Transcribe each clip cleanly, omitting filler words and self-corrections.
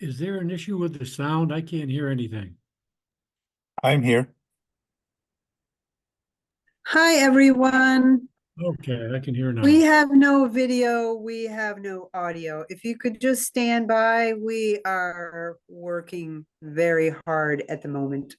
Is there an issue with the sound? I can't hear anything. I'm here. Hi, everyone. Okay, I can hear We now. have no video, we have no audio. If you could just stand by, we are working very hard at the moment.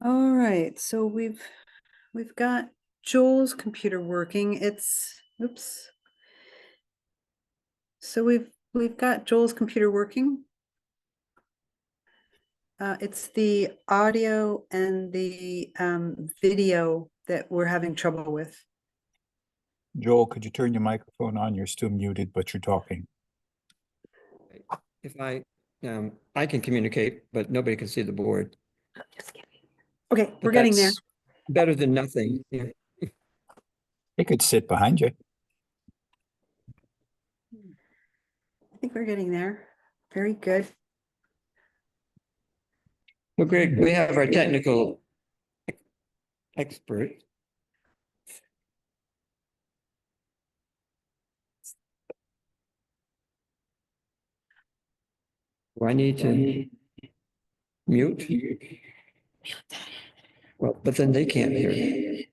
All right, so we've got Joel's computer working. Oops. So we've got Joel's computer working. It's the audio and the video that we're having trouble with. Joel, could you turn your microphone on? You're still muted, but you're talking. If I can communicate, but nobody can see the board. Just kidding. Okay, But we're getting there. that's better than nothing. Yeah. He could sit behind you. I think we're getting there. Very good. Well, great. We have our technical expert. Do I need to mute? Well, but then they can't hear me.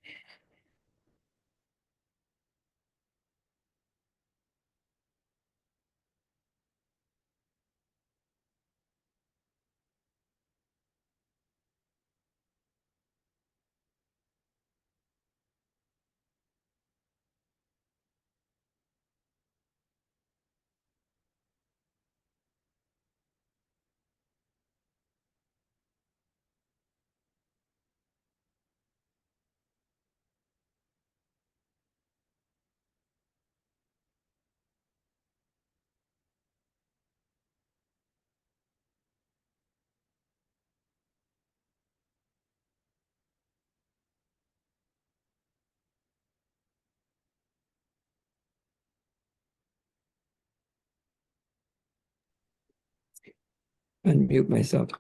Unmute myself.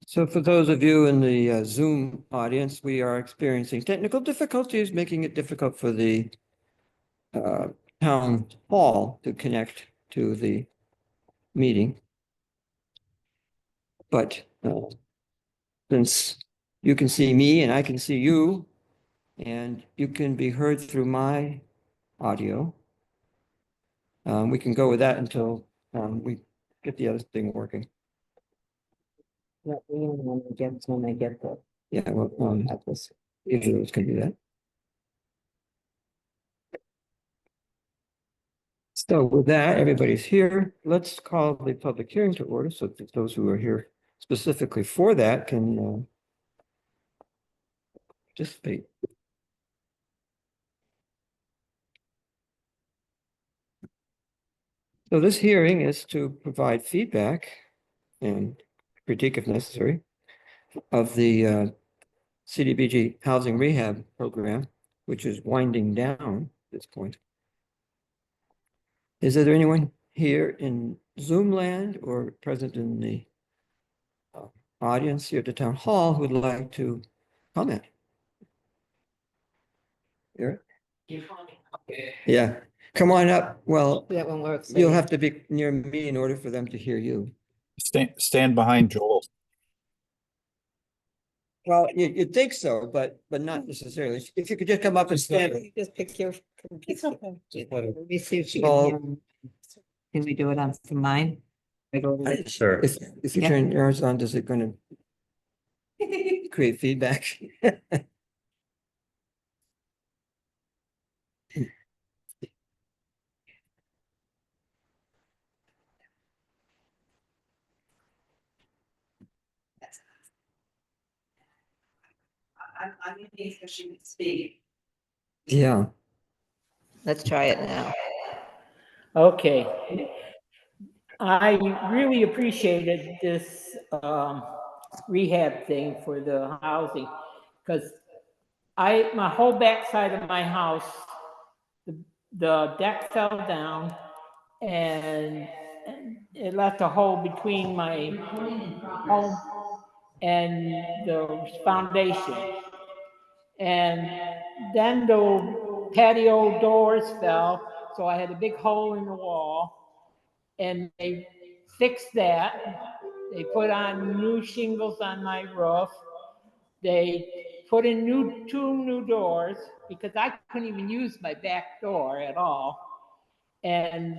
So for those of you in the Zoom audience, we are experiencing technical difficulties, making it difficult for the town hall to connect to the meeting. But since you can see me and I can see you, and you can be heard through my audio, we can go with that until we get the other thing working. Let me know when I get the Yeah, well, at this. either of those can do that. So with that, everybody's here. Let's call the public hearing to order so that those who are here specifically for that can participate. So this hearing is to provide feedback and critique if necessary of the CDBG housing rehab program, which is winding down at this point. Is there anyone here in Zoom land or present in the audience here at the town hall who would like to comment? Eric? Yeah, come on up. Well, That one works. you'll have to be near me in order for them to hear you. Stand behind Joel. Well, you'd think so, but not necessarily. If you could just come up and stand. Just pick your. It's okay. Let me see if she can Oh. hear. Can we do it on from mine? Sure. If you Yeah. turn yours on, is it going to create feedback? I'm gonna need so she can speak. Yeah. Let's try it now. Okay. I really appreciated this rehab thing for the housing, because my whole backside of my house, the deck fell down and it left a hole between my home and the foundation. And then the patio doors fell, so I had a big hole in the wall. And they fixed that. They put on new shingles on my roof. They put in two new doors because I couldn't even use my back door at all. And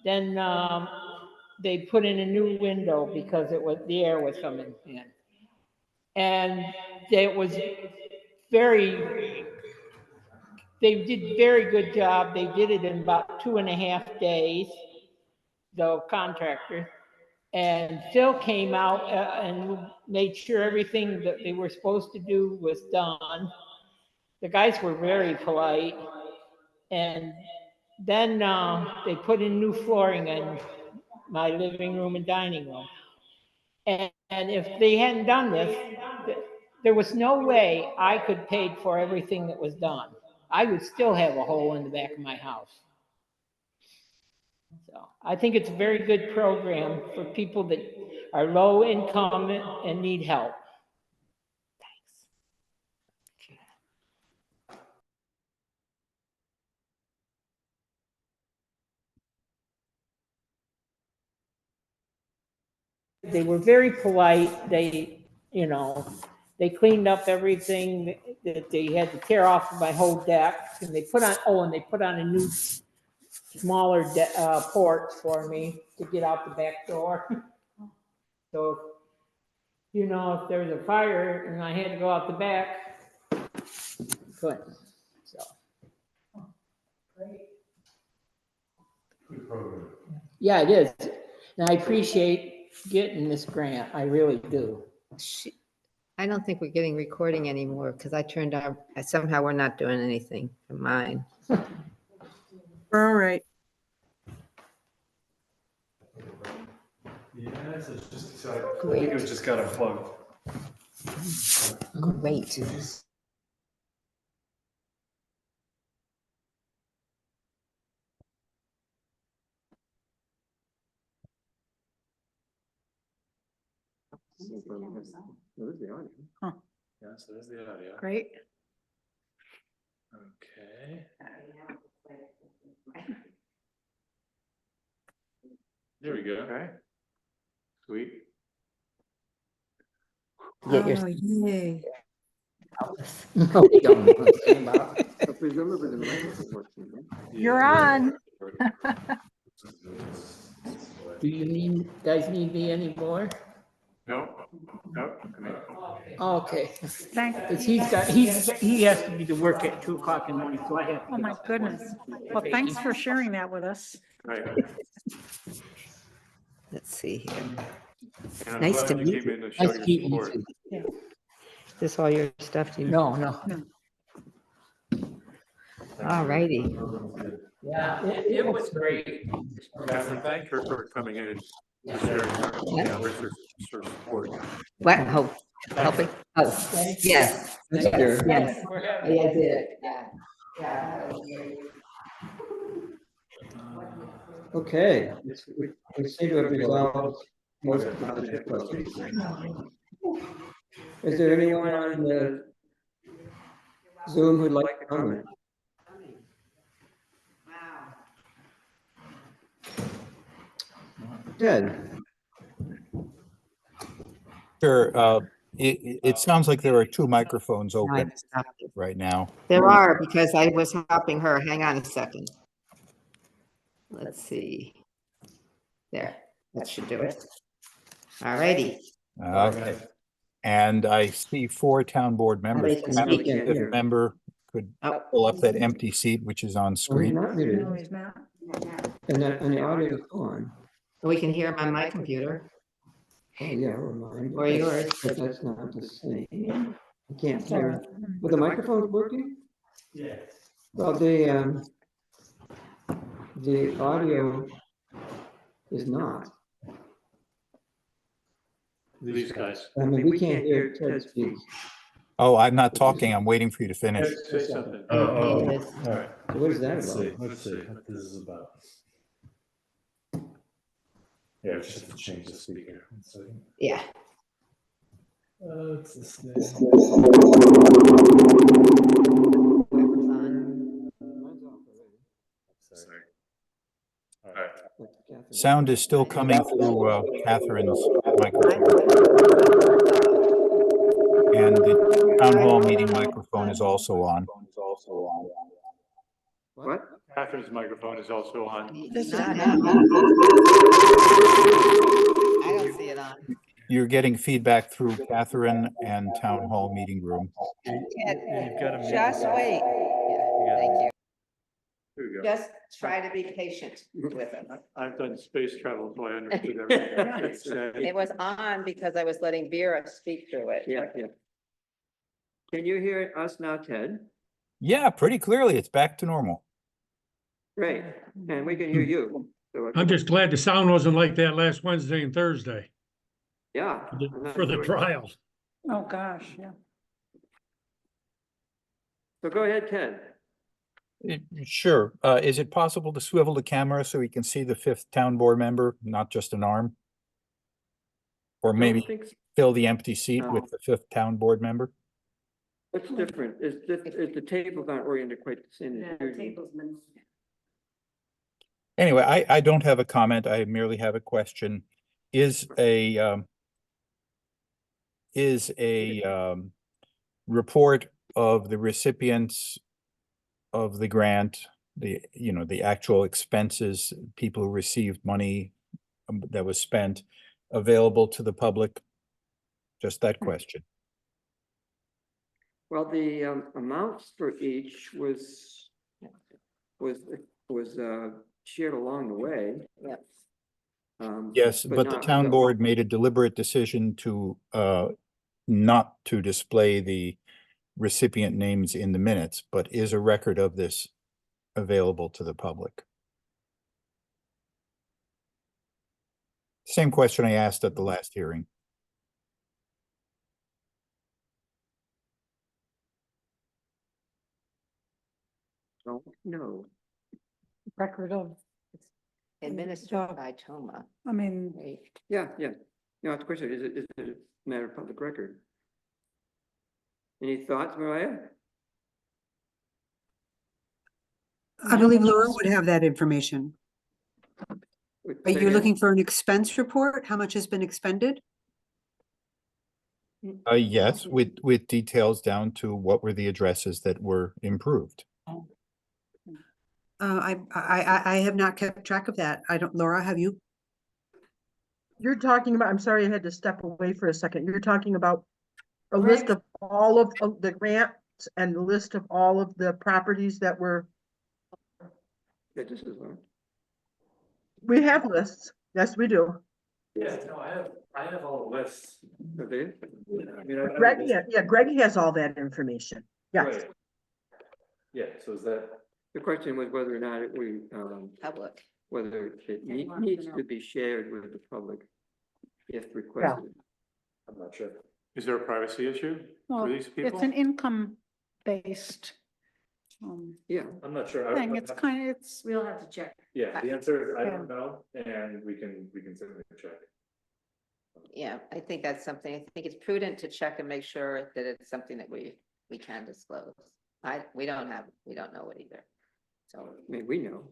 then they put in a new window because the air was coming in. And it was they did very good job. They did it in about 2.5 days, the contractor. And Phil came out and made sure everything that they were supposed to do was done. The guys were very polite. And then they put in new flooring in my living room and dining room. And if they hadn't done this, there was no way I could pay for everything that was done. I would still have a hole in the back of my house. So I think it's a very good program for people that are low income and need help. They were very polite. They cleaned up everything that they had to tear off my whole deck. And they put on a new smaller porch for me to get out the back door. So, if there was a fire and I had to go out the back, couldn't. So. Yeah, it is. And I appreciate getting this grant. I really do. I don't think we're getting recording anymore because somehow we're not doing anything from mine. We're all right. Yes, it's just decided. I Great. think it was just got unplugged. Great. Huh. Yeah, so there's the audio. Great. Okay. There we go. Okay. Sweet. Get your- Oh, yay. No, we don't know what I'm saying about. You're on. Do you guys need me anymore? No, no. I mean, Okay. Thank, Because he has to be to work at 2:00 in the morning, so I have. to oh get my up. goodness. Well, thanks for sharing that with us. right. Let's see here. And I'm Nice glad to you meet came in to show Nice to your meet you support. too. Is this all your stuff? No. All righty. Yeah, it was great. Catherine, thank her for coming in and sharing her, her support. What, helping? Oh, yes, Thank you. yes. For Yeah, having I did, yeah. Yeah. Okay, we seem to have resolved most of the difficulties. Is there anyone on the Zoom who'd like to comment? Ted? Sure, it sounds like there are two microphones No, I open stopped it. right now. There are, because I was helping her. Hang on a second. Let's see. There, that should do it. All righty. Okay. And I see 4 town board members. they can Perhaps speak. the fifth member could Oh, pull up that empty seat, which is on Oh, he's screen. not muted, No, he's not. and the audio is on. we can hear him on my computer Oh, yeah, or mine. or yours. But that's not the same. I can't hear. Well, the microphone's working? Yes. Well, the audio is not. These guys. I mean, we can't hear Ted speak. Oh, I'm not talking. I'm waiting for you to finish. Say something. Oh, All right. So what is that Let's see, about? let's see what this is about. Yeah, it's just to change the speaker. One second. Yeah. What's this name? Sorry. All right. Sound is still coming through Catherine's microphone, and the town hall meeting microphone is also on. What? Catherine's microphone is also on. This is Not not- on. I don't see it on. You're getting feedback through Catherine and town hall meeting room. You've got to mute Just yourself. wait. Yeah, thank you. Here we go. Just try to be patient with it. I've done space travel, so I understood everything. It's, It was on because I was letting Vera speak through it. Yeah, yeah. Can you hear us now, Ted? Yeah, pretty clearly. It's back to normal. Great, and we can hear you. So I'm just glad the sound wasn't like that last Wednesday and Thursday Yeah. for the trial. Oh, gosh, yeah. So go ahead, Ted. Sure. Is it possible to swivel the camera so we can see the 5th town board member, not just an arm? Or Don't maybe think so. fill the empty seat No. with the 5th town board member? It's different. It's the table's not oriented quite the same. as usual. Anyway, I don't have a comment. I merely have a question. Is a report of the recipients of the grant, the actual expenses, people who received money that was spent, available to the public? Just that question. Well, the amounts for each was shared along the way. Yep. Yes, but the not town board made a deliberate decision to not to display the recipient names in the minutes, but is a record of this available to the public? Same question I asked at the last hearing. Don't know. Record of, Administered by Toma. I mean, Right. Yeah, yeah. No, it's a question. Is it a matter of public record? Any thoughts, Mariah? I believe Laura would have that information. Are you looking for an expense report? How much has been expended? Yes, with details down to what were the addresses that were improved. I have not kept track of that. I don't, Laura, have you? You're talking about, I'm sorry, I had to step away for a second. You're talking about a list of all of the grants and the list of all of the properties that were, Yeah, this is one. we have lists. Yes, we do. Yeah, no, I have all the lists. Okay. I mean, Greg, yeah, Greg has all that information. Yes. Right. Yeah, so is that, The question was whether or not Public. whether it needs to be shared with the public if requested. I'm not sure. Is there a privacy issue Well, for these people? it's an income-based Yeah, I'm not sure. thing. It's kind of, it's, We'll have to check. Yeah, the answer is I Yeah. don't know, and we can certainly check. Yeah, I think that's something, I think it's prudent to check and make sure that it's something that we can disclose. We don't know it either. So, I mean, we know,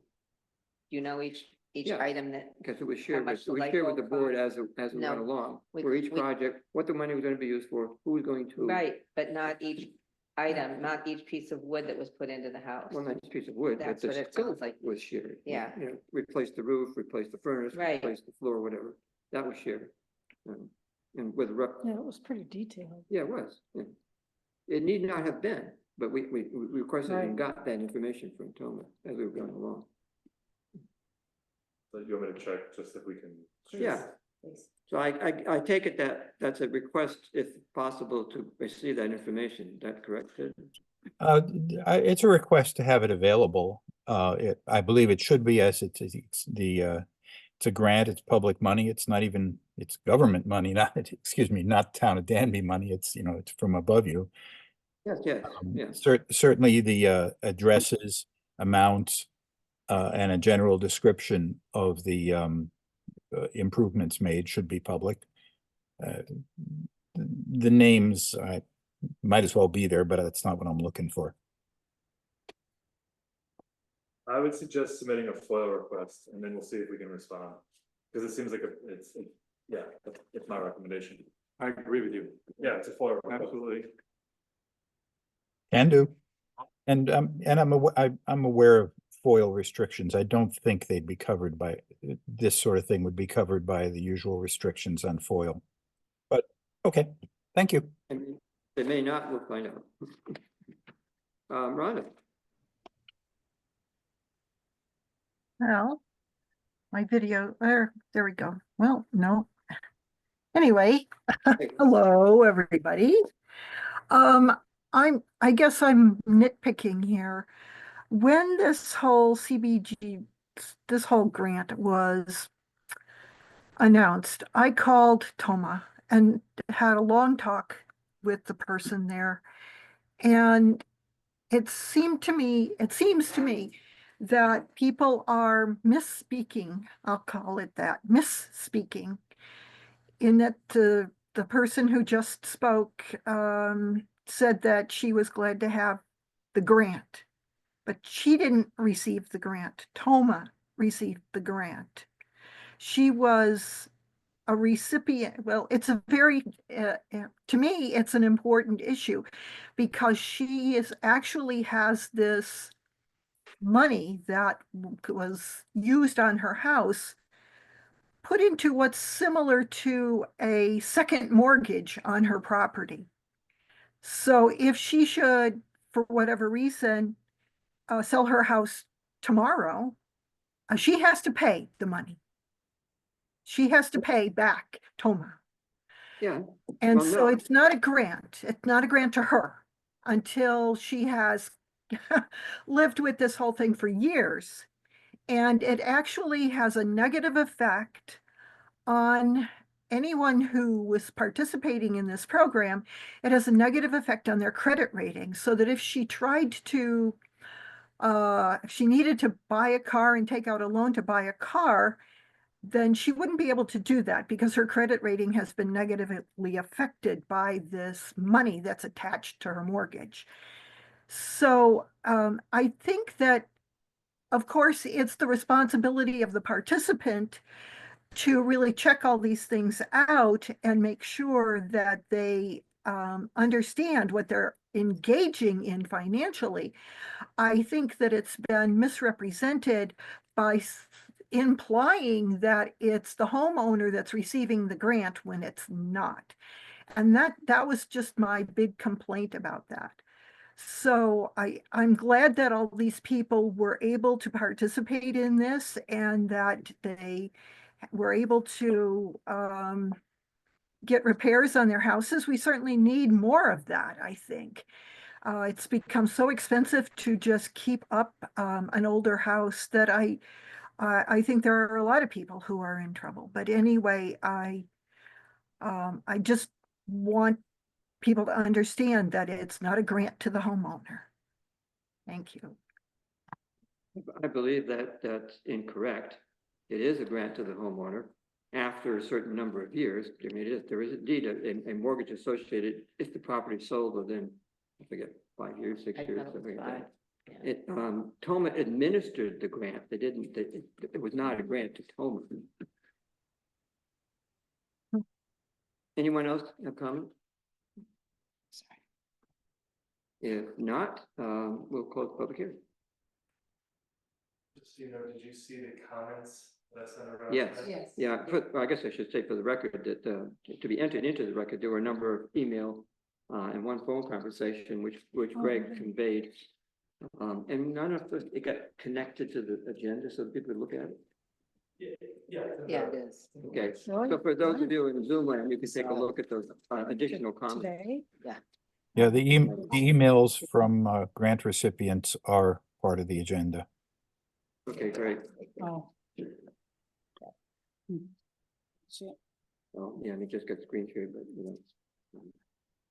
you know, each Yeah. item that, because it was shared, much the we light shared with the bulb board cost. as it No, went along. we- For each we- project, what the money was gonna be used for, who was going to. right, but not each item, not each piece of wood that was put into the house. Well, not just a piece of wood, but That's the what it scope sounds like. was shared. Yeah. You know, replace the roof, replace the furnace, Right. replace the floor, whatever, that was shared. And with rough, yeah, it was pretty detailed. yeah, it was, yeah. It need not have been, but we requested and Right. got that information from Toma as we were going along. So you want me to check just if we can? Yeah. So I take it that that's a request, if possible, to receive that information. Is that correct, Sid? It's a request to have it available. I believe it should be, as it's a grant, it's public money. It's not even, it's government money, not, excuse me, not town of Danby money. It's, it's from above you. Yes, yes. Certainly the addresses, amounts, and a general description of the improvements made should be public. The names might as well be there, but that's not what I'm looking for. I would suggest submitting a FOIL request, and then we'll see if we can respond. Because it seems like it's my recommendation. I agree with you. Yeah, it's a FOIL request. Absolutely. Can do. And I'm aware of FOIL restrictions. I don't think they'd be covered by, this sort of thing would be covered by the usual restrictions on FOIL. But, okay, thank you. I mean, they may not, we'll find out. Rhonda, Well, my video, there we go. Well, no. Anyway, hello, everybody. I guess I'm nitpicking here. When this whole CBG, this whole grant was announced, I called Toma and had a long talk with the person there. And it seems to me that people are misspeaking, I'll call it that, misspeaking, in that the person who just spoke said that she was glad to have the grant, but she didn't receive the grant. Toma received the grant. She was a recipient. Well, it's a very, to me, it's an important issue because she actually has this money that was used on her house put into what's similar to a second mortgage on her property. So if she should, for whatever reason, sell her house tomorrow, she has to pay the money. She has to pay back Toma. yeah, And Well, so no. it's not a grant. It's not a grant to her until she has lived with this whole thing for years. And it actually has a negative effect on anyone who was participating in this program. It has a negative effect on their credit rating, so that if she tried to, if she needed to buy a car and take out a loan to buy a car, then she wouldn't be able to do that because her credit rating has been negatively affected by this money that's attached to her mortgage. So I think that, of course, it's the responsibility of the participant to really check all these things out and make sure that they understand what they're engaging in financially. I think that it's been misrepresented by implying that it's the homeowner that's receiving the grant when it's not. And that was just my big complaint about that. So I'm glad that all these people were able to participate in this and that they were able to get repairs on their houses. We certainly need more of that, I think. It's become so expensive to just keep up an older house that I think there are a lot of people who are in trouble. But anyway, I just want people to understand that it's not a grant to the homeowner. Thank you. I believe that that's incorrect. It is a grant to the homeowner after a certain number of years. I mean, there is indeed a mortgage associated if the property is sold within, I forget, 5 years, 6 years, something like that. It, Toma administered the grant. They didn't, it was not a grant to Toma. Anyone else have comment? If not, we'll close the public hearing. Just, did you see the comments that I sent around? Yes. Yes. Yeah, I guess I should say for the record that to be entered into the record, there were a number of email and one phone conversation which Greg conveyed. And none of it got connected to the agenda so that people could look at it. Yeah, it is. Okay, so for those of you in Zoom land, you can take a look at those additional comments. Today, Yeah, the emails from grant recipients are part of the agenda. Okay, great. oh. Oh, yeah, and it just got screen shared, but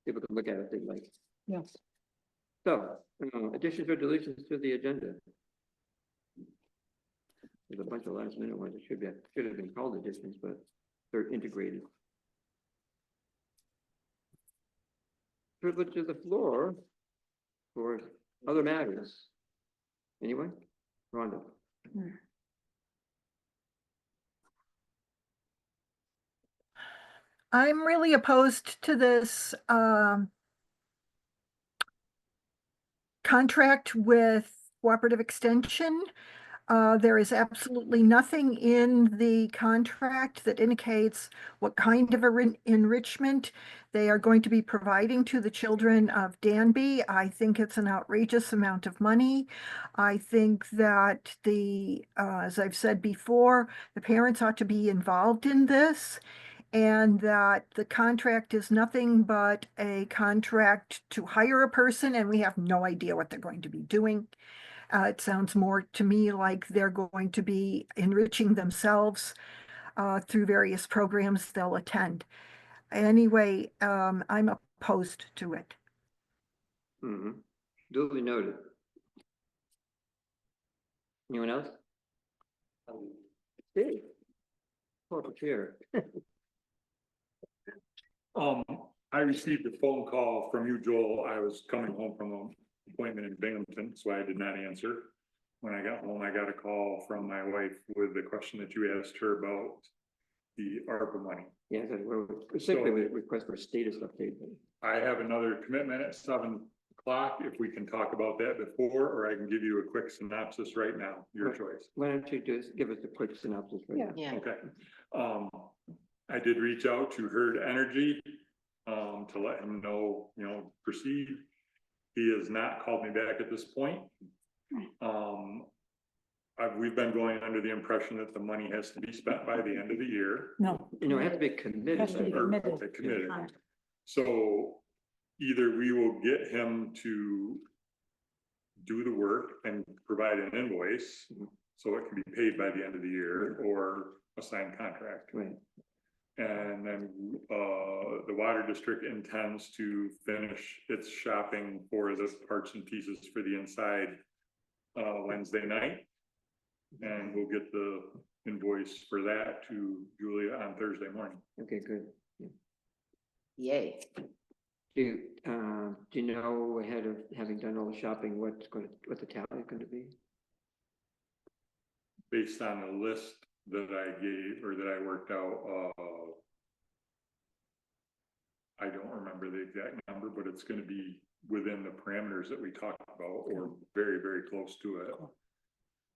people can look at it if they like. Yes. So, additions or deletions to the agenda? There's a bunch of last minute ones that should have been called additions, but they're integrated. Privilege of the floor for other matters. Anyone? Rhonda? I'm really opposed to this contract with Cooperative Extension. There is absolutely nothing in the contract that indicates what kind of enrichment they are going to be providing to the children of Danby. I think it's an outrageous amount of money. I think that as I've said before, the parents ought to be involved in this, and that the contract is nothing but a contract to hire a person, and we have no idea what they're going to be doing. It sounds more to me like they're going to be enriching themselves through various programs they'll attend. Anyway, I'm opposed to it. Mm-hmm. Duly noted. Anyone else? Dave. Corporate chair. I received a phone call from you, Joel. I was coming home from an appointment in Binghamton, so I did not answer. When I got home, I got a call from my wife with the question that you asked her about the ARPA money. Yeah, we're simply with request for a status update. I have another commitment at 7 o'clock. If we can talk about that before, or I can give you a quick synopsis right now, your choice. Why don't you just give us a quick synopsis right now? Yeah. Okay. I did reach out to Herd Energy to let him know, proceed. He has not called me back at this point. We've been going under the impression that the money has to be spent by the end of the year. No. It has to be committed. Has to be committed. Okay, committed. So either we will get him to do the work and provide an invoice so it can be paid by the end of the year, or a signed contract. Right. And then the water district intends to finish its shopping for the parts and pieces for the inside Wednesday night. And we'll get the invoice for that to Julia on Thursday morning. Okay, good. Yay. Do you know ahead of having done all the shopping what the tally is going to be? Based on the list that I gave, or that I worked out, I don't remember the exact number, but it's going to be within the parameters that we talked about, or very, very close to it.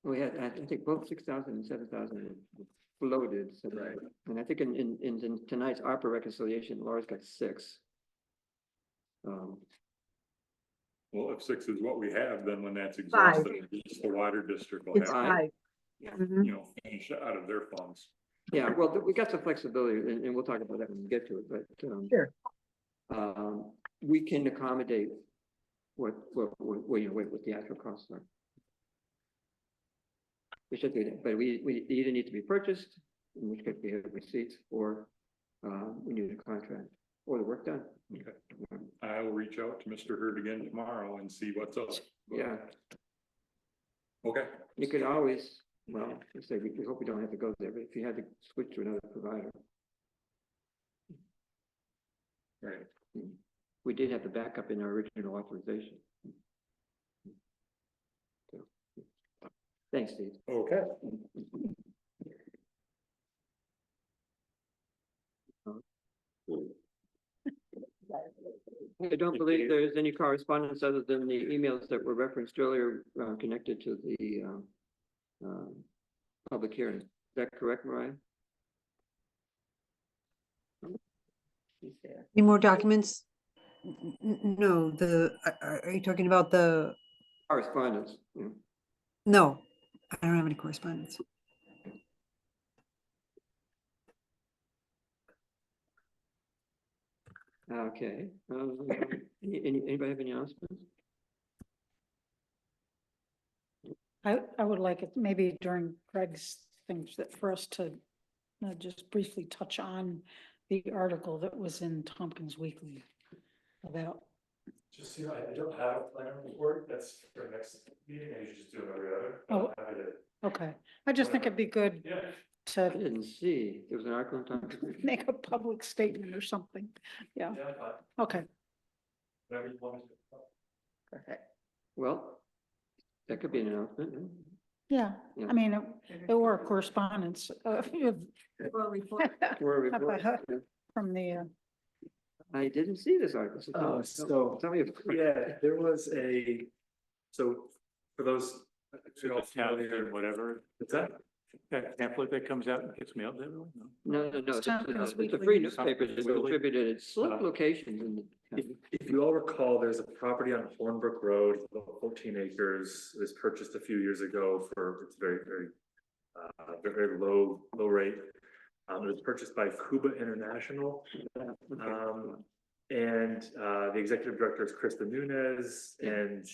We had, I think both 6,000 and 7,000 floated. So Right. And I think in tonight's ARPA reconciliation, Laura's got 6. Well, if 6 is what we have, then when that's 5. exhausted, at least the water district will It's have, 5. Yeah. Mhm. finish it out of their funds. Yeah, well, we got some flexibility, and we'll talk about that when we get to it, but Sure. we can accommodate what the actual costs are. We should do that, but we either need to be purchased, in which case we have receipts, or we need a contract, or the work done. Okay. I will reach out to Mr. Hurd again tomorrow and see what's up. Yeah, Okay. you could always, well, let's say, we hope we don't have to go there, but if you had to switch to another provider. Right. We did have the backup in our original authorization. So, thanks, Steve. Okay. I don't believe there's any correspondence other than the emails that were referenced earlier, connected to the public hearing. Is that correct, Mariah? Any more documents? No, are you talking about the, Correspondence. Yeah. no, I don't have any correspondence. Okay. Anybody have any announcements? I would like it maybe during Greg's things that for us to just briefly touch on the article that was in Tompkins Weekly about. Just, you know, I don't have a plan report, that's for next meeting, I usually just do it every other. Oh. Okay, I just think it'd be good Yeah. I to didn't see. There was an article in Tompkins Weekly. make a public statement or something. Yeah, Yeah, fine, okay. whatever you want to do. Okay. Well, that could be an announcement. huh? Yeah, Yeah. I mean, it were correspondence Or a report. Yeah. from the, I didn't see this article. So, Tell me. yeah, there was so for those. Whatever. What's that? That pamphlet that comes out and gets mailed to everyone? No. It's Tompkins a Weekly. free newspaper that's Weekly. distributed at select locations in the county. If you all recall, there's a property on Hornbrook Road, about 14 acres. It was purchased a few years ago for it's very low rate. It was purchased by Cuba International. And the executive director is Krista Nunez, and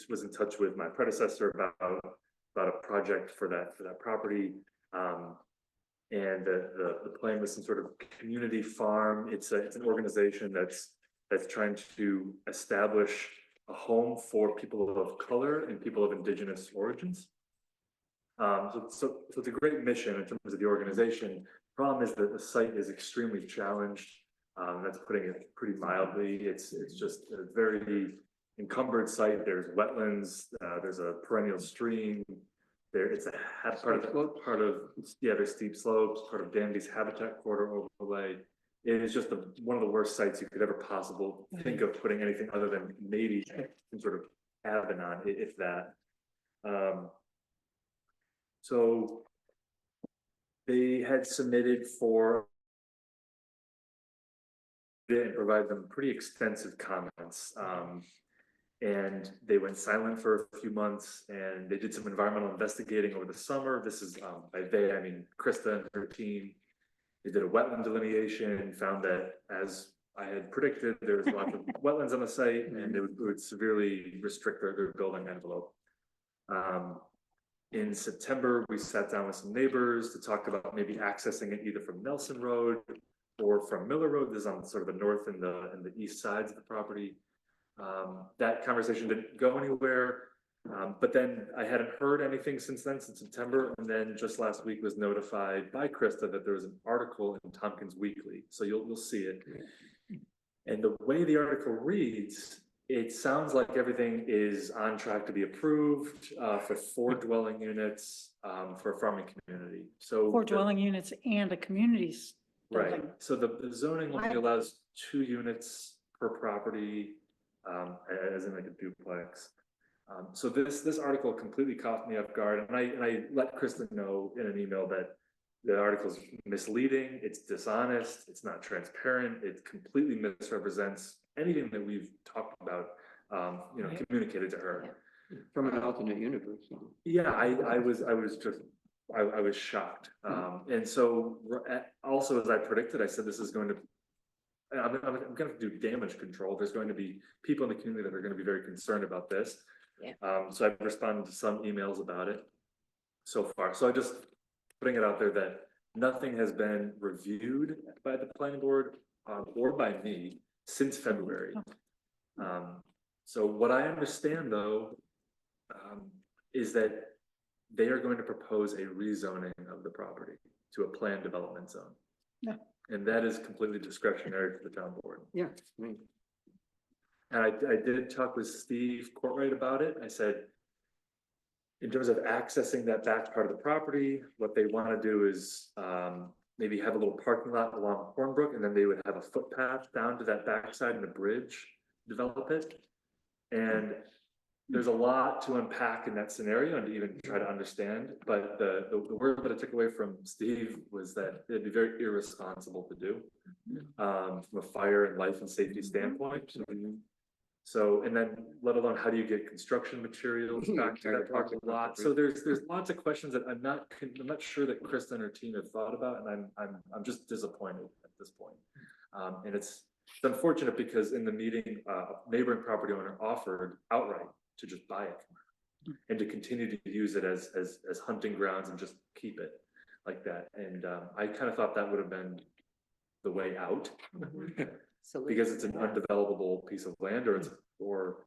was in touch with my predecessor about a project for that property. And the plan was some sort of community farm. It's an organization that's trying to establish a home for people of color and people of indigenous origins. So it's a great mission in terms of the organization. Problem is that the site is extremely challenged. That's putting it pretty mildly. It's just a very encumbered site. There's wetlands. There's a perennial stream. There's steep slopes. Part of Danby's habitat corridor overlay. It is just one of the worst sites you could ever possible think of putting anything other than maybe some sort of cabin on, if that. So they had submitted for and provide them pretty extensive comments. And they went silent for a few months, and they did some environmental investigating over the summer. This is by they, I mean Krista and her team. They did a wetland delineation, found that, as I had predicted, there was lots of wetlands on the site, and it would severely restrict their building envelope. In September, we sat down with some neighbors to talk about maybe accessing it either from Nelson Road or from Miller Road. This is on sort of the north and the east sides of the property. That conversation didn't go anywhere, but then I hadn't heard anything since September, and then just last week was notified by Krista that there was an article in Tompkins Weekly, so you'll see it. And the way the article reads, it sounds like everything is on track to be approved for 4 dwelling units for a farming community. So 4 dwelling units and a communities. right. building. So the zoning only allows 2 units per property, as in like a duplex. So this article completely caught me off guard, and I let Kristen know in an email that the article is misleading, it's dishonest, it's not transparent, it completely misrepresents anything that we've talked about, Right. communicated to her. From an alternate universe. Yeah, I was shocked. And so also, as I predicted, I said this is going to I'm gonna do damage control. There's going to be people in the community that are gonna be very concerned about this. Yeah. So I've responded to some emails about it so far. So I just putting it out there that nothing has been reviewed by the planning board or by me since February. So what I understand though, is that they are going to propose a rezoning of the property to a planned development zone. Yeah. And that is completely discretionary to the town board. Yeah, I mean, And I did talk with Steve Courtwright about it. I said, in terms of accessing that back part of the property, what they want to do is maybe have a little parking lot along Hornbrook, and then they would have a footpath down to that backside and a bridge, develop it. And there's a lot to unpack in that scenario and to even try to understand. But the word that I took away from Steve was that it'd be very irresponsible to do from a fire and life and safety standpoint. So, and then let alone how do you get construction materials back to that parking lot? So there's lots of questions that I'm not sure that Krista and her team have thought about, and I'm just disappointed at this point. And it's unfortunate because in the meeting, a neighboring property owner offered outright to just buy it and to continue to use it as hunting grounds and just keep it like that. And I kind of thought that would have been the way out. Because it's an undevelopable piece of land, or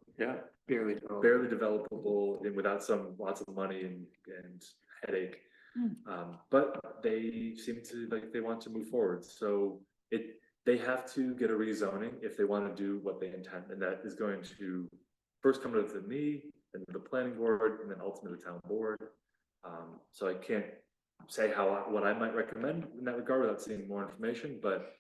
barely. barely developable and without lots of money and headache. But they seem to like they want to move forward. So they have to get a rezoning if they want to do what they intend, and that is going to first come to me and the planning board, and then ultimately the town board. So I can't say what I might recommend in that regard without seeing more information, but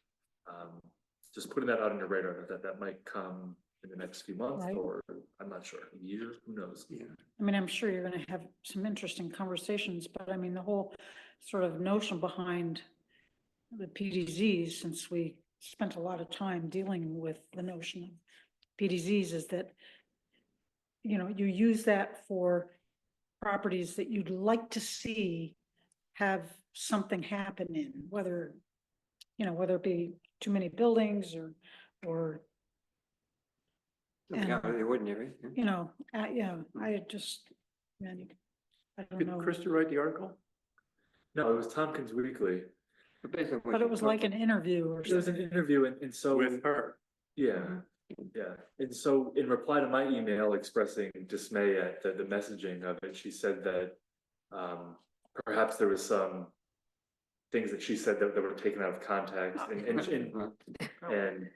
just putting that out on your radar that might come in the next few months, Right. or I'm not sure, a year, who knows? Yeah. I mean, I'm sure you're gonna have some interesting conversations, but I mean, the whole sort of notion behind the PDZs, since we spent a lot of time dealing with the notion of PDZs, is that, you know, you use that for properties that you'd like to see have something happen in, whether it be too many buildings or Something out of the ordinary. Yeah. I just, man, I don't Did know. Krista write the article? No, it was Tompkins Weekly. But basically what But it you was talked like an interview or It was an something. interview, and so With her. yeah, and so in reply to my email expressing dismay at the messaging of it, she said that perhaps there was some things that she said that were taken out of context, and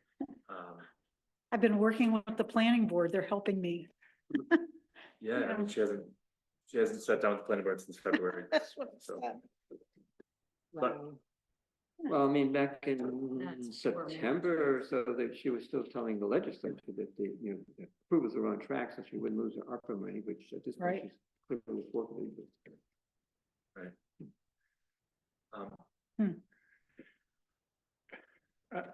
I've been working with the planning board. They're helping me. yeah, I mean, she hasn't sat down with the planning board since February. That's what it So, said. but Well, I mean, back in That's September or so, that she was still telling the legislature that the approvals are on track, so she wouldn't lose her ARPA money, which at this point Right. she's clearly forfeited.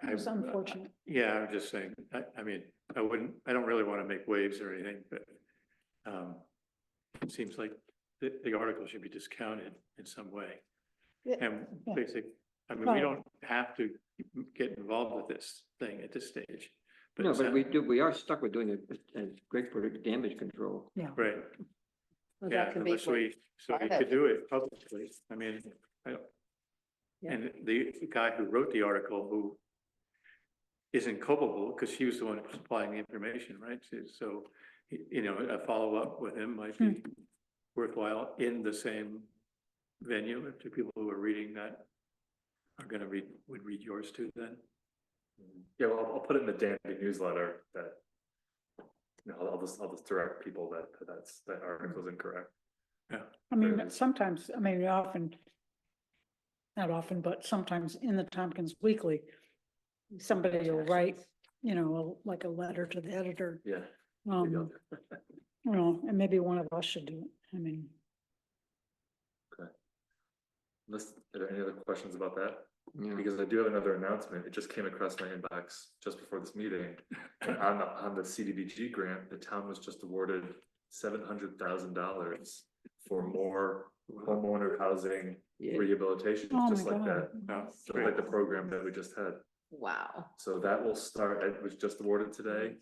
It's unfortunate. Yeah, I'm just saying, I mean, I don't really want to make waves or anything, but it seems like the article should be discounted in some way. Yeah, And yeah. I mean, Well- we don't have to get involved with this thing at this stage. No, it's but not- we are stuck with doing it as Greg put it, damage control. Yeah. Right, Well, yeah, that could be unless what- so you part of could do it publicly, I mean, I don't. Yeah. And the guy who wrote the article, who isn't culpable, because he was the one supplying the information, right? So, a follow-up with him might be worthwhile in the same venue, if the people who are reading that are gonna would read yours too then. yeah, well, I'll put it in the Danby newsletter that I'll just direct people that article's incorrect. I mean, sometimes, not often, but sometimes in the Tompkins Weekly, somebody will write, like a letter to the editor. Yeah. maybe I'll Um, do- and maybe one of us should do it. I mean, Are there any other questions about that? Yeah. Because I do have another announcement. It just came across my inbox just before this meeting. And on the CDBG grant, the town was just awarded $700,000 for more homeowner housing Yeah. rehabilitation, Oh just my like God. that. Just like the program that we just had. Wow. So that will start, it was just awarded today.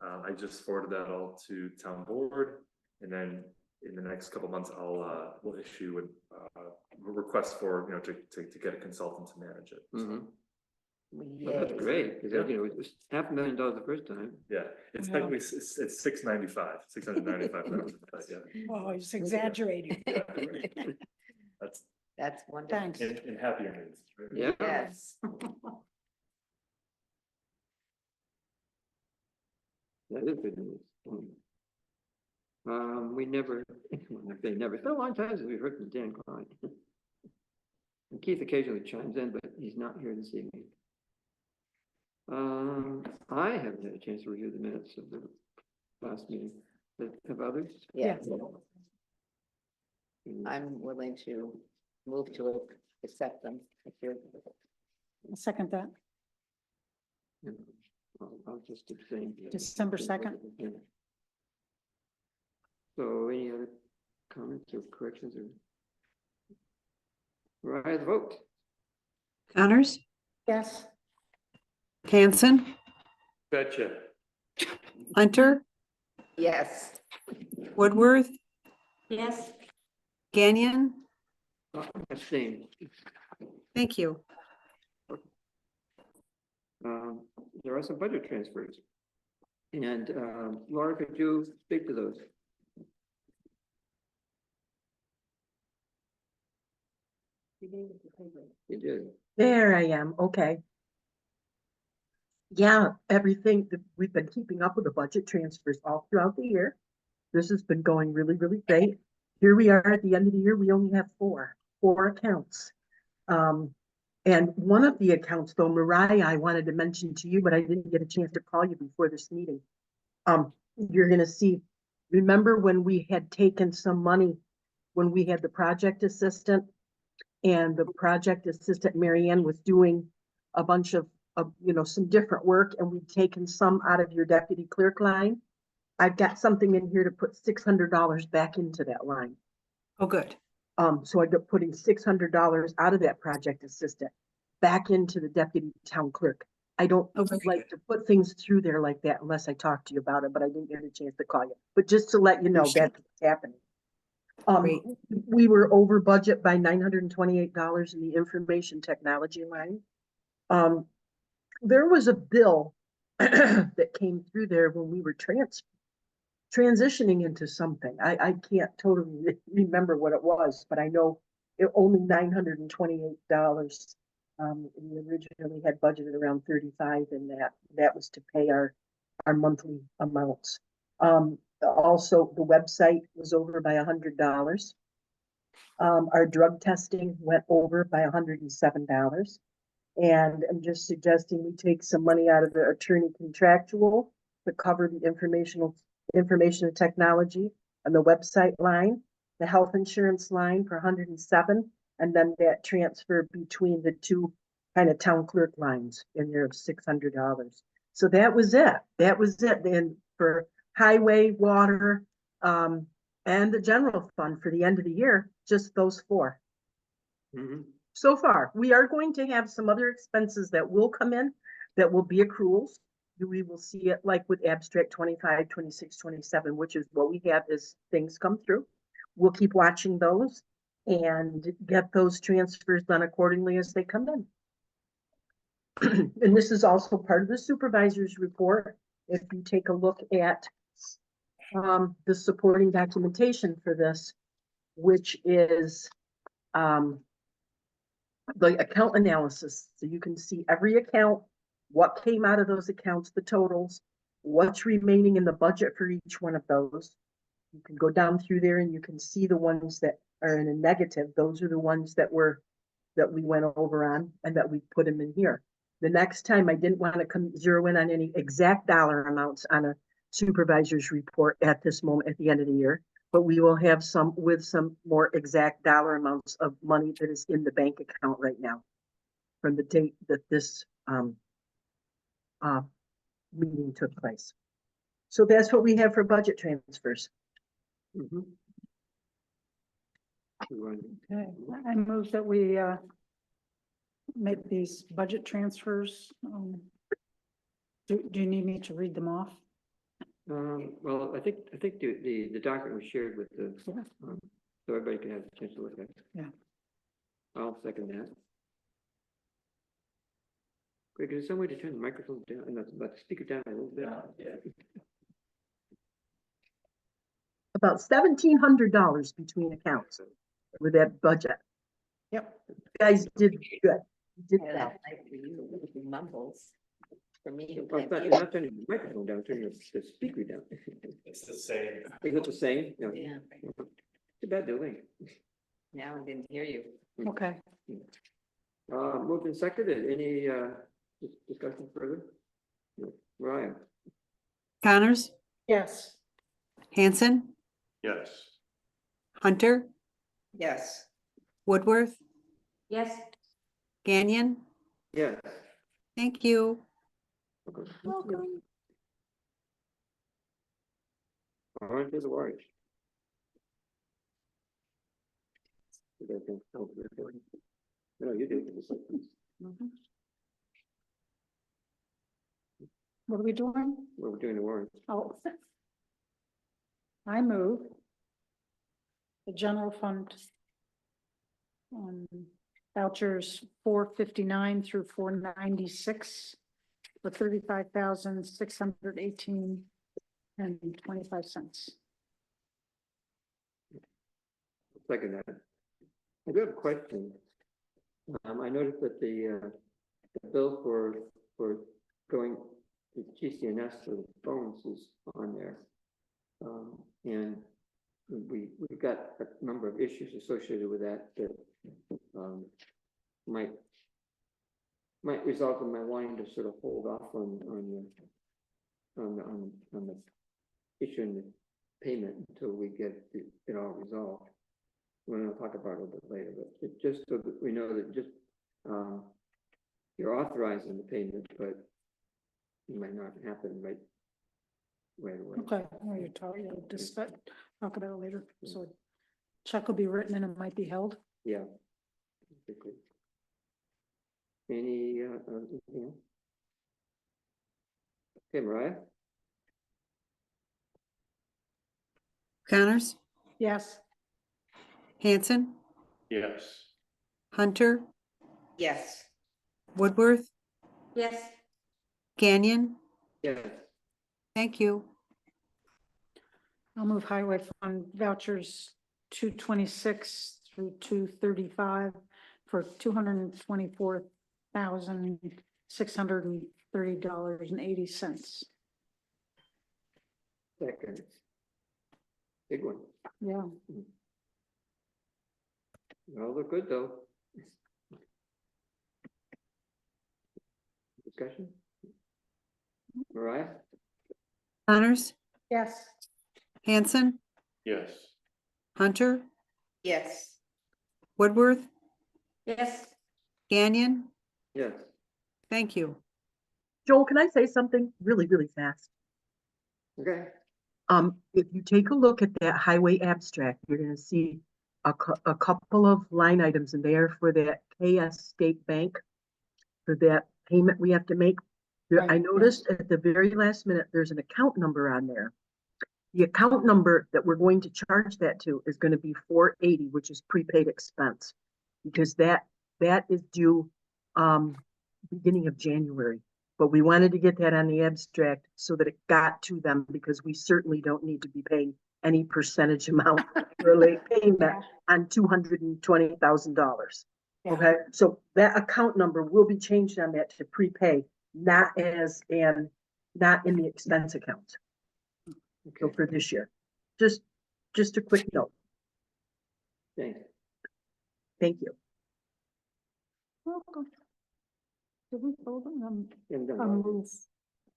I just forwarded that all to town board, and then in the next couple months, we'll issue a request for, to get a consultant to manage it. So, Mhm. Well, that's great, because, it was $500,000 the first time. yeah, it's technically, it's 695, 695,000, but yeah. Oh, he's exaggerating. Yeah, right. That's wonderful. Thanks. In happier news. Right? Yeah. Yes. That is good news. We never, they never, it's been a long time since we've heard from Dan Klein. And Keith occasionally chimes in, but he's not here this evening. I haven't had a chance to review the minutes of the last meeting. Have others? Yes. I'm willing to move to accept them. If you're, I'll second that. I'll just abstain. December 2nd. So any other comments or corrections or? Right, vote. Connors, Yes. Hanson, Betcha. Hunter, yes. Woodworth, Yes. Gagnon. Abstain. Thank you. There are some budget transfers. And Laura, could you speak to those? You did. There I am, okay. Yeah, everything, we've been keeping up with the budget transfers all throughout the year. This has been going really, really great. Here we are at the end of the year, we only have four accounts. And one of the accounts though, Mariah, I wanted to mention to you, but I didn't get a chance to call you before this meeting. You're gonna see, remember when we had taken some money, when we had the project assistant, and the project assistant, Marianne, was doing a bunch of some different work, and we'd taken some out of your deputy clerk line. I've got something in here to put $600 back into that line. Oh, good. So I got putting $600 out of that project assistant back into the deputy town clerk. I don't like to put things through there like that unless I talk to you about it, but I didn't get a chance to call you. But just to let you know, that's what's happening. Great. We were over budget by $928 in the information technology line. There was a bill that came through there when we were transitioning into something. I can't totally remember what it was, but I know it only $928. We originally had budgeted around 35, and that was to pay our monthly amounts. Also, the website was over by $100. Our drug testing went over by $107. And I'm just suggesting we take some money out of the attorney contractual to cover the information and technology and the website line, the health insurance line for 107, and then that transfer between the two kind of town clerk lines in there of $600. So that was it. Then for highway, water, and the general fund for the end of the year, just those four. Mm-hmm. So far, we are going to have some other expenses that will come in that will be accruals. We will see it like with abstract 25, 26, 27, which is what we have as things come through. We'll keep watching those and get those transfers done accordingly as they come in. And this is also part of the supervisor's report. If you take a look at the supporting documentation for this, which is the account analysis. So you can see every account, what came out of those accounts, the totals, what's remaining in the budget for each one of those. You can go down through there and you can see the ones that are in a negative. Those are the ones that we went over on and that we put them in here. The next time I didn't want to zero in on any exact dollar amounts on a supervisor's report at this moment at the end of the year, but we will have some more exact dollar amounts of money that is in the bank account right now from the date that this meeting took place. So that's what we have for budget transfers. Mm-hmm. Okay, I move that we make these budget transfers. Do you need me to read them off? Well, I think the document was shared with the, Yeah. so everybody can have a chance to look at it. Yeah. I'll second that. Greg, is there some way to turn the microphone down, and the speaker down a little bit? About $1,700 between accounts with that budget. Yep. You guys did good. You did Yeah, well. that might be you, it mumbles. For me, who Well, can't it's not, hear. you're not turning the microphone down, turning the speaker down. It's the same. Is it the same? No. Yeah, Too bad delay. now I didn't hear you. Okay. Moved and seconded, any, discussion further? No. Ryan? Connors, Yes. Hanson, Yes. Hunter, Yes. Woodworth, Yes. Gagnon. Yes. Thank you. Okay. On to the warrant. No, you do. What are we doing? We're doing the warrant. Oh. I move the general fund vouchers 459 through 496 for 35,618 and 25 cents. Second that. I do have a question. I noticed that the bill for going to GCNS for the phones is on there. And we've got a number of issues associated with that might result in my wanting to sort of hold off on the issuing the payment until we get it all resolved. We're gonna talk about it a little bit later, but just so that we know that just you're authorizing the payment, but it might not happen right away. Okay, well, you'll just talk about it later. So check will be written and it might be held. Yeah. Okay. Any, anything else? Okay, Mariah? Connors, Yes. Hanson, Yes. Hunter, Yes. Woodworth, Yes. Gagnon. Yes. Thank you. I'll move highway fund vouchers 226 through 235 for $224,630.80. Second. Big one. Yeah. Well, look good though. Discussion? Mariah? Connors, Yes. Hanson, Yes. Hunter, Yes. Woodworth, Yes. Gagnon. Yes. Thank you. Joel, can I say something really, really fast? Okay. If you take a look at that highway abstract, you're gonna see a couple of line items in there for that KS State Bank, for that payment we have to make. I noticed at the very last minute, there's an account number on there. The account number that we're going to charge that to is gonna be 480, which is prepaid expense. Because that is due, beginning of January. But we wanted to get that on the abstract so that it got to them, because we certainly don't need to be paying any percentage amount for a late payment on $220,000. Yeah. Okay, so that account number will be changed on that to prepay, not in the expense account. So Okay. for this year, just a quick note. Thanks. Thank you. Welcome. Did we vote on them? And done. I'll move.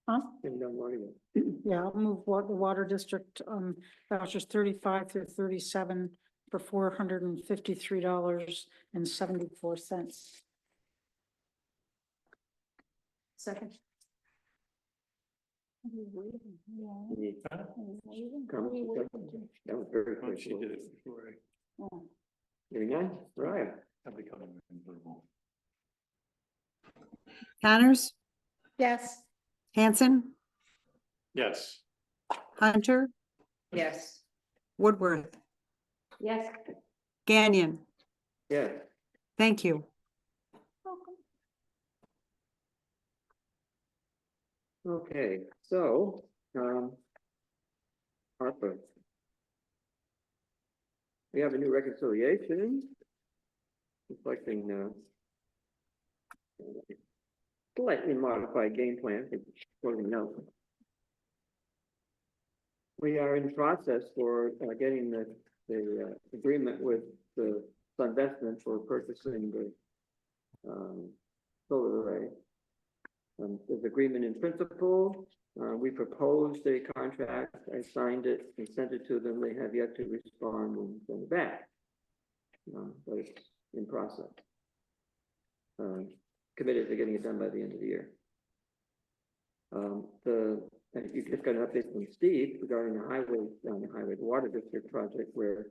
Huh? And done, Marty. Yeah, I'll move what the water district vouchers 35 through 37 for $453.74. Second. Any comments, discussion? That was very quick. She did it before. Oh. Hearing none, Mariah? I'll be coming in verbal. Connors, Yes. Hanson, Yes. Hunter, Yes. Woodworth, Yes. Gagnon. Yeah. Thank you. Okay, so, ARPA. We have a new reconciliation reflecting slightly modified game plan, for you know. We are in process for getting the agreement with the investment for purchasing the solar array. There's agreement in principle. We proposed a contract. I signed it and sent it to them. They have yet to respond and send it back. But it's in process. Committed to getting it done by the end of the year. You just got an update from Steve regarding the water district project where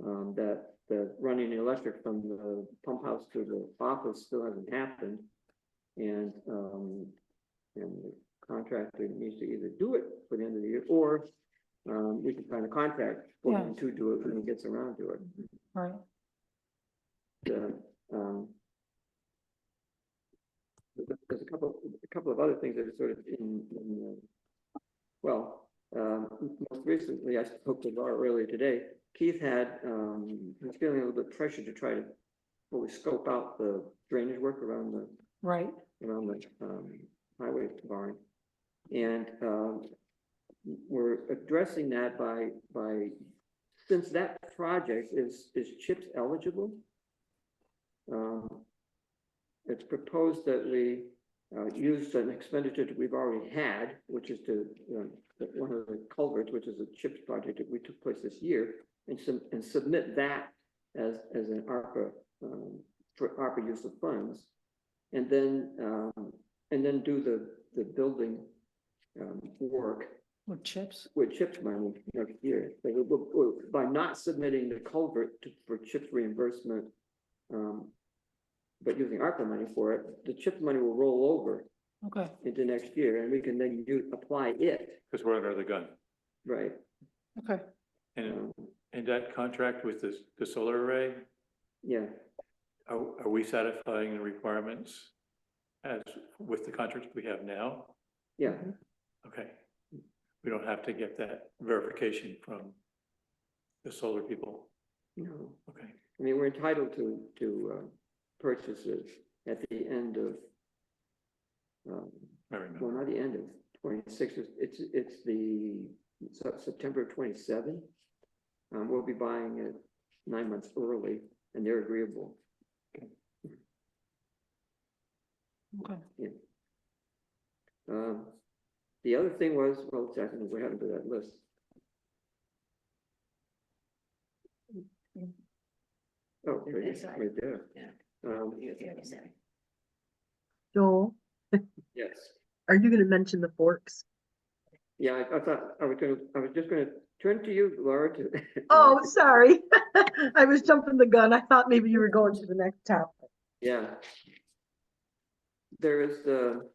that the running electric from the pump house to the office still hasn't happened. And the contractor needs to either do it for the end of the year, or we can find a contract for him to do it when he gets around to it. Right. There's a couple of other things that are sort of most recently I spoke to Laura earlier today. Keith was feeling a little bit pressure to try to fully scope out the drainage work around the highway barn, and we're addressing that by since that project is CHIPS eligible. It's proposed that we use an expenditure that we've already had, which is to one of the culverts, which is a CHIPS project that we took place this year, and submit that as an ARPA for ARPA use of funds, and then do the building work With chips. money next year. By not submitting the culvert for CHIPS reimbursement, but using ARPA money for it, the CHIPS money will roll over into next year, and we can then apply it. Because we're under the gun. Right. Okay. And that contract with the solar array, Yeah. are we satisfying the requirements as with the contract we have now? Yeah. Okay. We don't have to get that verification from the solar people. No. Okay. I mean, we're entitled to purchases at the end of well, not the end of 26. It's the September 27. We'll be buying it 9 months early, and they're agreeable. Okay. Yeah. The other thing was, well, I think what happened to that list. Oh, right there. Joel, Yes. are you gonna mention the forks? Yeah, I thought I was just gonna turn to you, Laura, to. Oh, sorry. I was jumping the gun. I thought maybe you were going to the next topic. Yeah. There is the,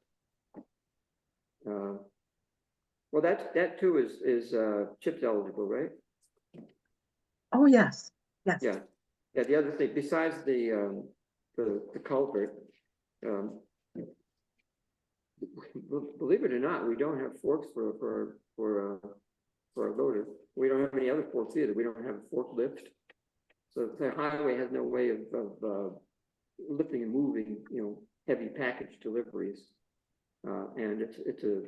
well, that too is CHIPS eligible, right? Oh, yes, yes. Yeah. Yeah, the other thing, besides the culvert, believe it or not, we don't have forks for a loader. We don't have any other forks either. We don't have a forklift. So the highway has no way of lifting and moving, heavy package deliveries. And it's a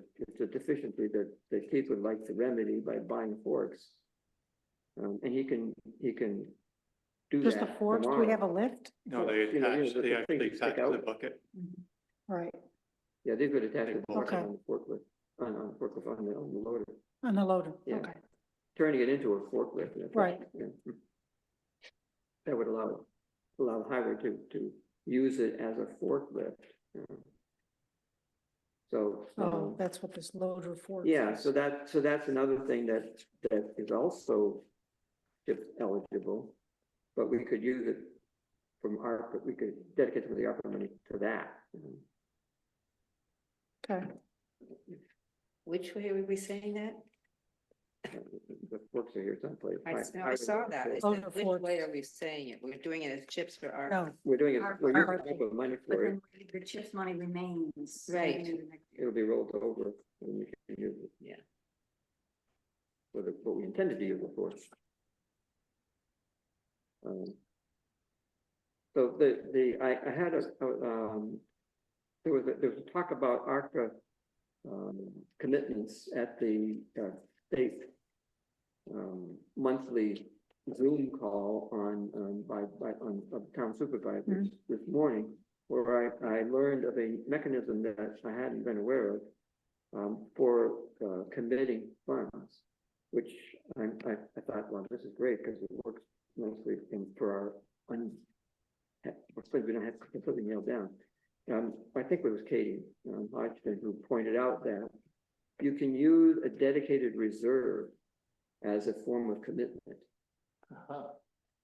deficiency that Keith would like to remedy by buying forks. And he can do Just that the forks, do we have a lift? No, they Forks, attach, they the actually things that stick attach the out. bucket. Right, Yeah, these would attach the forks Okay. on the forklift, on the loader, on the loader, Yeah. okay, turning it into a forklift. Right. Yeah. That would allow the highway to use it as a forklift. So. oh, that's what this loader for. Yeah, so that's another thing that is also CHIPS eligible, but we could use it from ARPA, we could dedicate some of the ARPA money to that. Okay. Which way were we saying that? The forks are here someplace. I saw that. I Oh, said, the which forks. way are we saying it? We're doing it as chips for our. No, We're doing it, we're using ARPA. ARPA money But for it. then the CHIPS money remains. Right. into the next year. It'll be rolled over and we can use it. Yeah. For what we intended to use it for. So I had there was a talk about ARPA commitments at the state monthly Zoom call on town supervisors this morning, where I learned of a mechanism that I hadn't been aware of for committing funds, which I thought, well, this is great because it works nicely for our we don't have to completely nailed down. I think it was Katie Hodgson who pointed out that you can use a dedicated reserve as a form of commitment.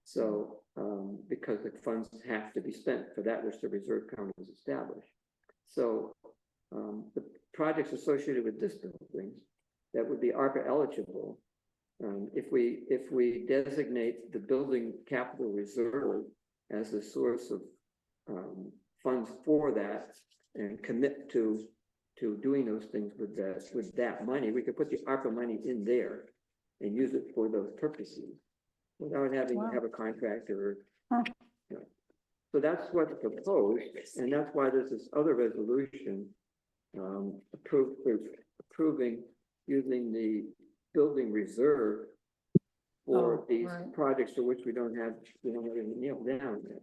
So, because the funds have to be spent for that which the reserve account is established. So, the projects associated with this building that would be ARPA eligible, if we designate the building capital reserve as a source of funds for that and commit to doing those things with that money, we could put the ARPA money in there and use it for those purposes without having to have a contractor. Huh. You know. So that's what's proposed, and that's why there's this other resolution approving using the building reserve for these projects for which we don't have anything nailed down yet.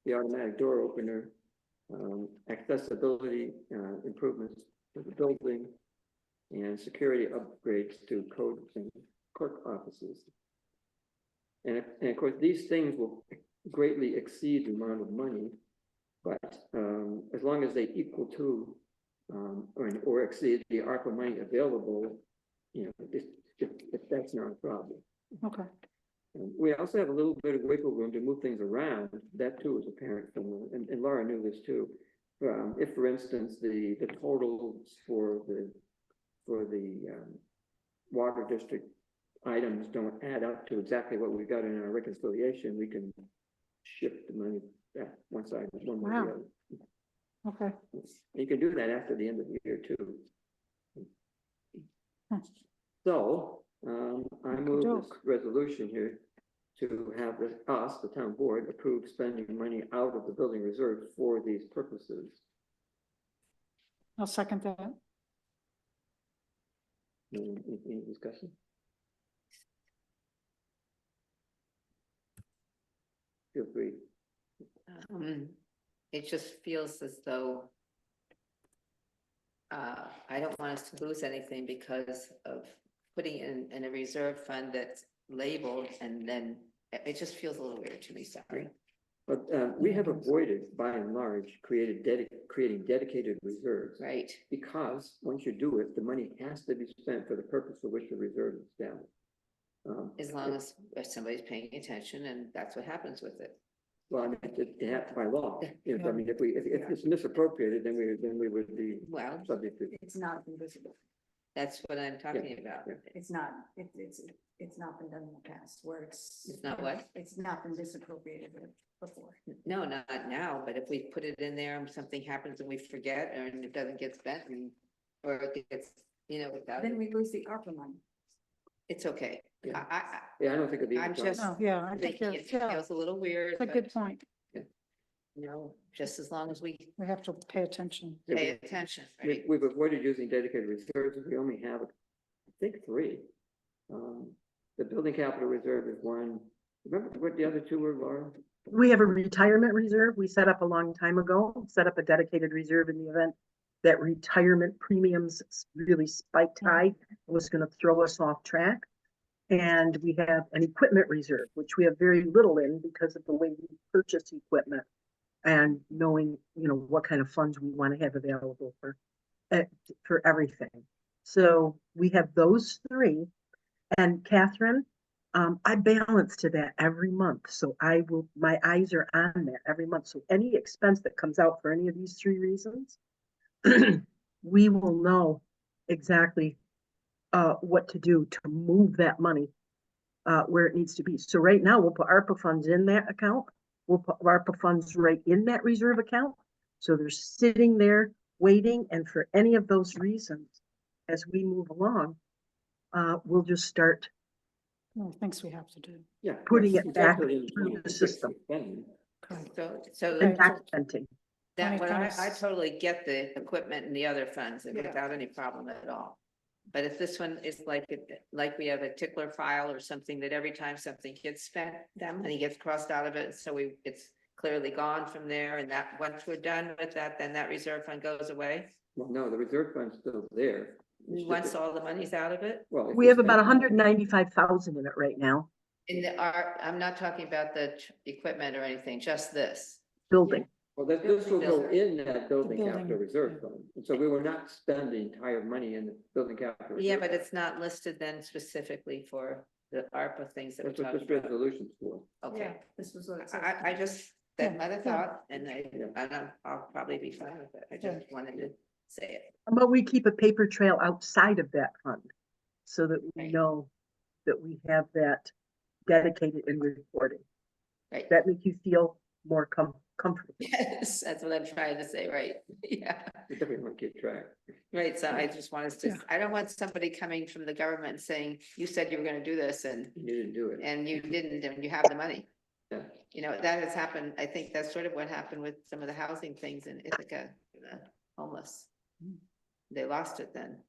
The automatic door opener, accessibility improvements to the building, and security upgrades to code and clerk offices. And of course, these things will greatly exceed the amount of money, but as long as they equal to or exceed the ARPA money available, if that's not a problem. Okay. We also have a little bit of wiggle room to move things around. That too is apparent from, and Laura knew this too. If, for instance, the totals for the water district items don't add up to exactly what we got in our reconciliation, we can shift the money back one side, one way or the other. Okay. You can do that after the end of the year too. So I move this resolution here to have the town board, approve spending money out of the building reserve for these purposes. I'll second that. Any discussion? Feel free. It just feels as though I don't want us to lose anything because of putting in a reserve fund that's labeled, and then it just feels a little weird to me, sorry. But we have avoided, by and large, creating dedicated reserves. Right. Because once you do it, the money has to be spent for the purpose for which the reserve is established. As long as somebody's paying attention, and that's what happens with it. Well, I mean, it has by law. I mean, if it's misappropriated, then we would be subject to. It's not invisible. That's what I'm talking about. It's not, it's not been done in the past where it's not what? It's not been misappropriated before. No, not now, but if we put it in there and something happens and we forget and it doesn't get spent or it gets, without. Then we lose the ARPA money. It's okay. Yeah. I don't think it'd be. I'm just I think thinking it feels a little weird. It's a good point. Just as long as we We have to pay attention. pay attention, right? We've avoided using dedicated reserves. We only have, I think, 3. The building capital reserve is one. Remember what the other 2 were, Laura? We have a retirement reserve we set up a long time ago, set up a dedicated reserve in the event that retirement premiums really spiked high, it was going to throw us off track. And we have an equipment reserve, which we have very little in because of the way we purchase equipment and knowing, what kind of funds we want to have available for everything. So we have those 3. And Catherine, I balance to that every month. So my eyes are on that every month. So any expense that comes out for any of these 3 reasons, we will know exactly what to do to move that money where it needs to be. So right now, we'll put ARPA funds in that account. We'll put ARPA funds right in that reserve account. So they're sitting there waiting, and for any of those reasons, as we move along, we'll just start Well, things we have to do. Yeah. putting yes, it back exactly in through the 26 system spending. So and Right. documenting. that, when I 2026. totally get the equipment and the other funds without any problem at all. But if this one is like, like we have a tickler file or something that every time something gets spent, that money gets crossed out of it, so it's clearly gone from there, and that, once we're done with that, then that reserve fund goes away. Well, no, the reserve fund's still there. It's just Once that- all the money's out of it, Well, if We you have about spend- 195,000 in it right now, in the I'm not talking about the equipment or anything, just this. building. Well, this will go in that building building, capital reserve yeah. fund. And so we will not spend the entire money in the building capital. Yeah, reserve but fund. it's not listed then specifically for the ARPA things that we're That's what talking this about. resolution's for. Okay, This was what it said. I just, Yeah, that might have yeah. thought, and I'll probably be fine with it. I just wanted to say it. But we keep a paper trail outside of that fund so that we Right. know that we have that dedicated and reporting. Right. That makes you feel more comfortable. Yes, that's what I'm trying to say, right? Yeah, We definitely want to keep track. right. So I just want us to, Yeah. I don't want somebody coming from the government and saying, you said you were gonna do this and You didn't do it. you didn't, and you have the money. Yeah. You know, that has happened. I think that's sort of what happened with some of the housing things in Ithaca, the homeless. They lost it then.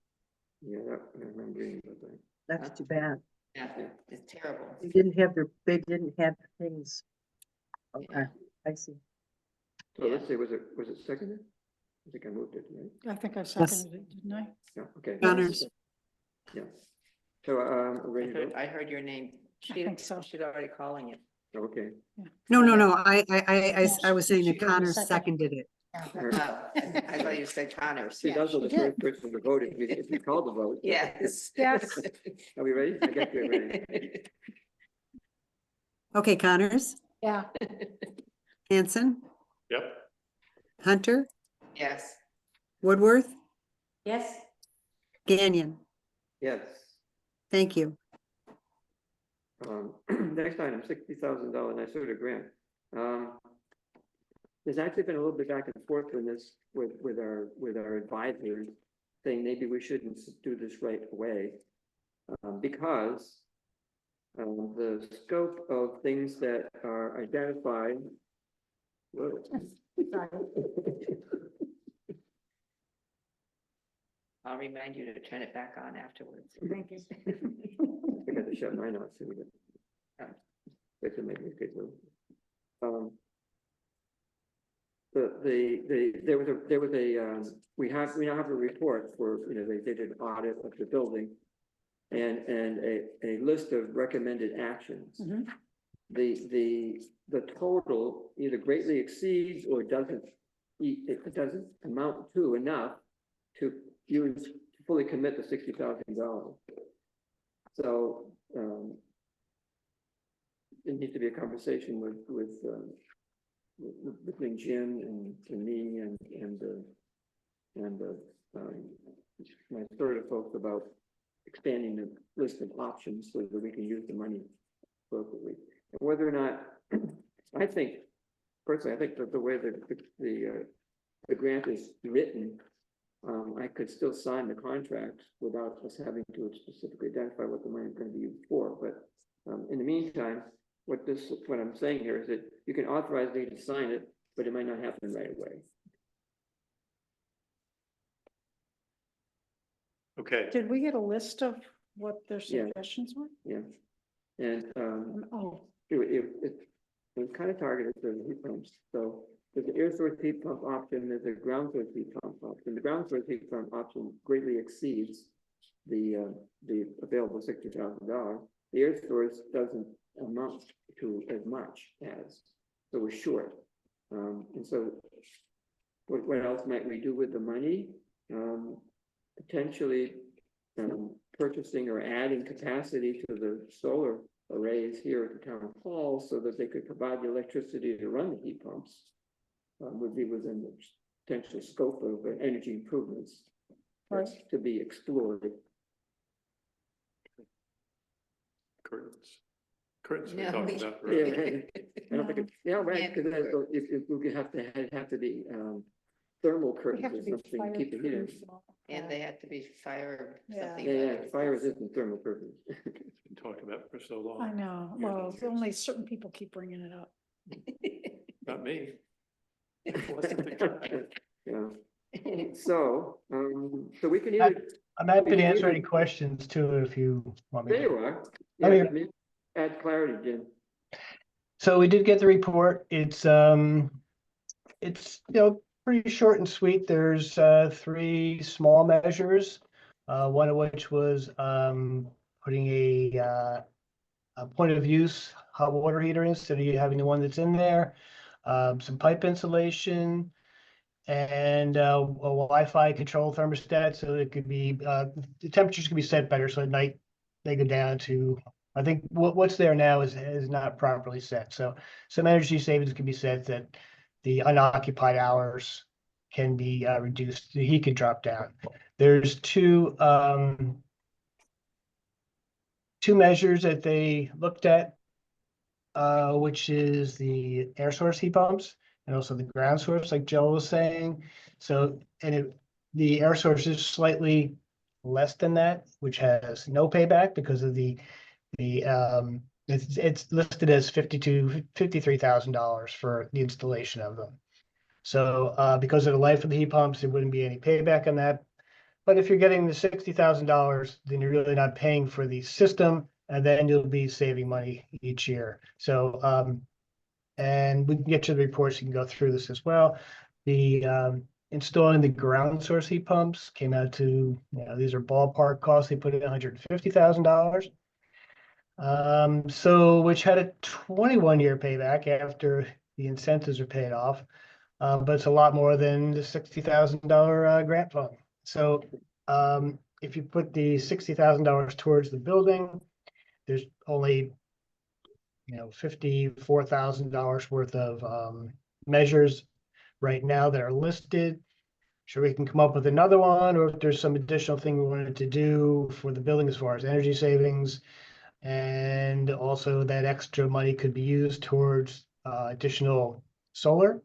Yeah, I remember reading about that. That's too bad. Yeah, it's terrible. They didn't have things. Okay, Yeah. I see. So let's see, was it seconded? I think I moved it, right? I think I seconded it, didn't I? Yeah, okay. Connors. Yeah. So, ready to vote? I heard your name. I think so. She's already calling it. Okay. No, I was saying that She Connor seconded. seconded it. Oh, I thought you said Connors. She's also the she did. first person to vote if you call the vote. Yes. Yes. Are we ready? I guess we're ready. Okay, Connors, Yeah, Hanson, Yep. Hunter, Yes. Woodworth, Yes, Gagnon. Yes. Thank you. Next item, $60,000 NYSERDA grant. There's actually been a little bit back and forth in this with our advisors, saying maybe we shouldn't do this right away. Because the scope of things that are identified. Whoa. I'll remind you to turn it back on afterwards. thank you. I got to shut mine off so we can. Wait to make me good. There was a we now have a report for, they did an audit of the building. And a list of recommended actions. Mhm. The total either greatly exceeds or doesn't amount to enough to fully commit the $60,000. So it needs to be a conversation between Jim and me and my sort of folks about expanding the list of options so that we can use the money appropriately. And whether or not, I think, personally, I think that the way that the grant is written, I could still sign the contract without us having to specifically identify what the money is going to be used for. But in the meantime, what I'm saying here is that you can authorize me to sign it, but it might not happen right away. Okay. Did we get a list of what their Yeah. suggestions were? Yeah. And Oh, it was kind of targeted for the heat pumps. So there's an air source heat pump option, there's a ground source heat pump option. The ground source heat pump option greatly exceeds the available $60,000. The air source doesn't amount to as much as, so we're short. And so what else might we do with the money? Potentially purchasing or adding capacity to the solar arrays here at the town hall so that they could provide the electricity to run the heat pumps would be within the potential scope of energy improvements that's to be explored. Curtains. Curtains we No, talked we- about. Yeah, right? I don't think, yeah, right, Can't because do if we have to be, thermal They curtains have or to be something, keep the heat in. fireproof all And that. they have to be fire Yeah. something. Yeah, about it. fire resistant thermal curtains. It's been talked about for so long. I know, Years and well, years. only certain people keep bringing it up. Not me. It wasn't the guy. Yeah, so we can either, I'm happy We to can answer either- any questions too, if you want me there you to. are. I'm Yeah, here. let me add clarity, Jim. So we did get the report. It's pretty short and sweet. There's 3 small measures. One of which was putting a point of use hot water heater instead of you having the one that's in there. Some pipe insulation and a Wi-Fi control thermostat, so it could be the temperatures can be set better. So at night they go down to, I think what's there now is not properly set. So some energy savings can be set that the unoccupied hours can be reduced. The heat can drop down. There's two measures that they looked at, which is the air source heat pumps and also the ground source, like Joe was saying. So, the air source is slightly less than that, which has no payback because of it's listed as $53,000 for the installation of them. So, because of the life of the heat pumps, there wouldn't be any payback on that. But if you're getting the $60,000, then you're really not paying for the system, and then you'll be saving money each year. So, and we can get to the reports, you can go through this as well. The installing the ground source heat pumps came out to, these are ballpark costs. They put in $150,000. So which had a 21-year payback after the incentives are paid off. But it's a lot more than the $60,000 grant fund. So if you put the $60,000 towards the building, there's only $54,000 worth of measures right now that are listed. Sure, we can come up with another one, or if there's some additional thing we wanted to do for the building as far as energy savings, and also that extra money could be used towards additional solar.